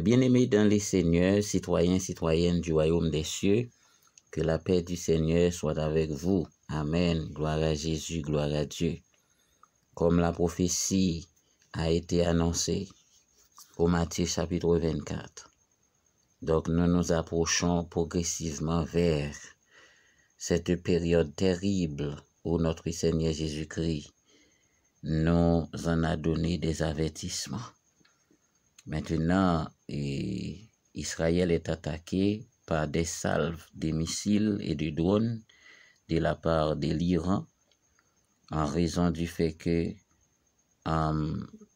Bien-aimés dans les seigneurs, citoyens, citoyennes du royaume des cieux, que la paix du Seigneur soit avec vous. Amen. Gloire à Jésus, gloire à Dieu. Comme la prophétie a été annoncée au Matthieu chapitre 24. Donc nous nous approchons progressivement vers cette période terrible où notre Seigneur Jésus-Christ nous en a donné des avertissements. Maintenant, Israël est attaqué par des salves, des missiles et des drones de la part de l'Iran en raison du fait que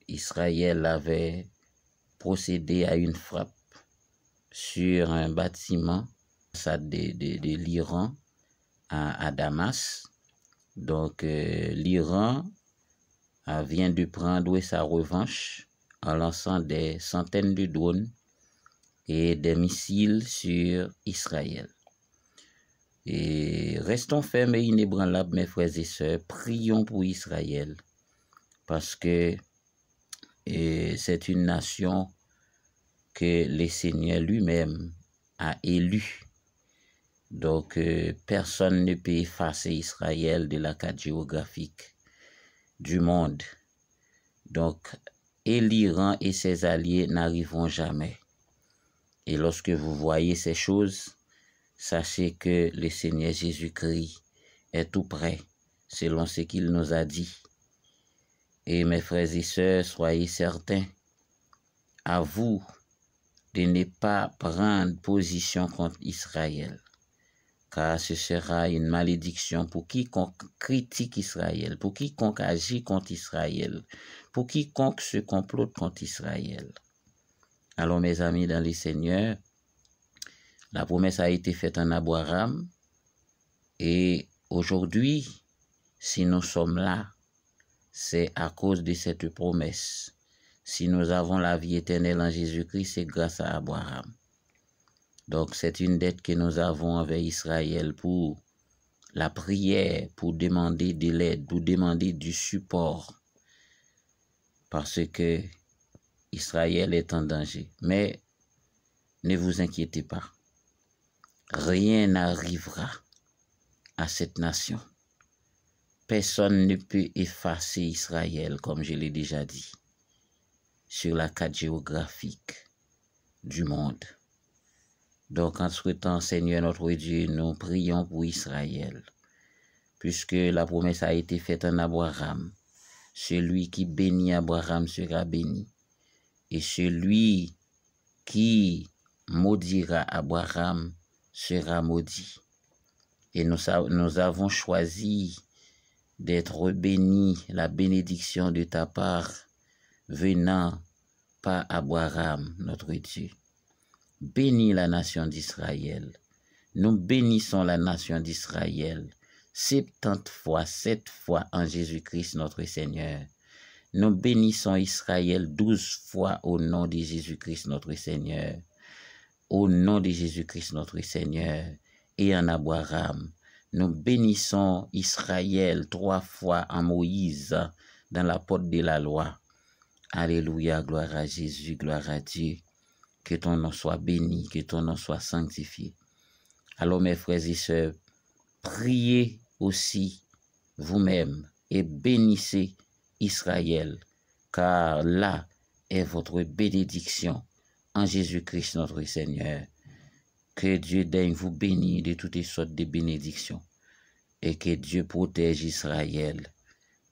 Israël avait procédé à une frappe sur un bâtiment de l'Iran à Damas. Donc l'Iran vient de prendre sa revanche en lançant des centaines de drones et des missiles sur Israël. Et restons fermes et inébranlables, mes frères et sœurs, prions pour Israël, parce que c'est une nation que le Seigneur lui-même a élue. Donc personne ne peut effacer Israël de la carte géographique du monde. Donc, et l'Iran et ses alliés n'arriveront jamais. Et lorsque vous voyez ces choses, sachez que le Seigneur Jésus-Christ est tout près, selon ce qu'il nous a dit. Et mes frères et sœurs, soyez certains, à vous de ne pas prendre position contre Israël, car ce sera une malédiction pour quiconque critique Israël, pour quiconque agit contre Israël, pour quiconque se complote contre Israël. Alors mes amis dans le Seigneur, la promesse a été faite en Abraham, et aujourd'hui, si nous sommes là, c'est à cause de cette promesse. Si nous avons la vie éternelle en Jésus-Christ, c'est grâce à Abraham. Donc c'est une dette que nous avons envers Israël pour la prière, pour demander de l'aide, pour demander du support. Parce que Israël est en danger. Mais ne vous inquiétez pas. Rien n'arrivera à cette nation. Personne ne peut effacer Israël, comme je l'ai déjà dit, sur la carte géographique du monde. Donc, en souhaitant, Seigneur notre Dieu, nous prions pour Israël, puisque la promesse a été faite en Abraham. Celui qui bénit Abraham sera béni, et celui qui maudira Abraham sera maudit. Et nous avons choisi d'être bénis, la bénédiction de ta part venant par Abraham, notre Dieu. Bénis la nation d'Israël. Nous bénissons la nation d'Israël 70 fois, 7 fois en Jésus-Christ notre Seigneur. Nous bénissons Israël 12 fois au nom de Jésus-Christ notre Seigneur. Au nom de Jésus-Christ notre Seigneur. Et en Abraham, nous bénissons Israël 3 fois en Moïse dans la porte de la loi. Alléluia, gloire à Jésus, gloire à Dieu. Que ton nom soit béni, que ton nom soit sanctifié. Alors mes frères et sœurs, priez aussi vous-même et bénissez Israël, car là est votre bénédiction en Jésus-Christ notre Seigneur. Que Dieu daigne vous bénir de toutes sortes de bénédictions et que Dieu protège Israël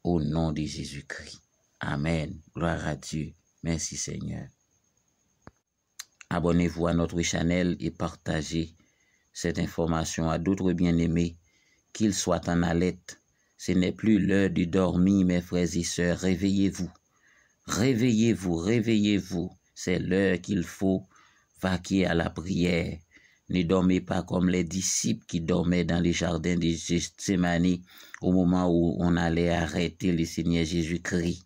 au nom de Jésus-Christ. Amen. Gloire à Dieu. Merci Seigneur. Abonnez-vous à notre chaîne et partagez cette information à d'autres bien-aimés, qu'ils soient en alerte. Ce n'est plus l'heure de dormir, mes frères et sœurs. Réveillez-vous. Réveillez-vous, réveillez-vous. C'est l'heure qu'il faut vaquer à la prière. Ne dormez pas comme les disciples qui dormaient dans les jardins de Gethsémani au moment où on allait arrêter le Seigneur Jésus-Christ.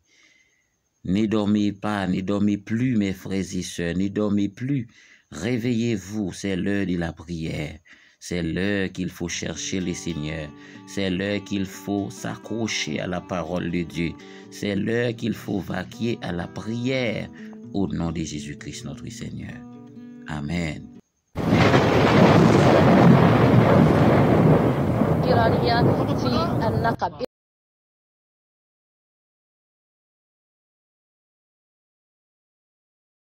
Ne dormez pas, ne dormez plus, mes frères et sœurs, ne dormez plus. Réveillez-vous, c'est l'heure de la prière. C'est l'heure qu'il faut chercher le Seigneur. C'est l'heure qu'il faut s'accrocher à la parole de Dieu. C'est l'heure qu'il faut vaquer à la prière au nom de Jésus-Christ notre Seigneur. Amen.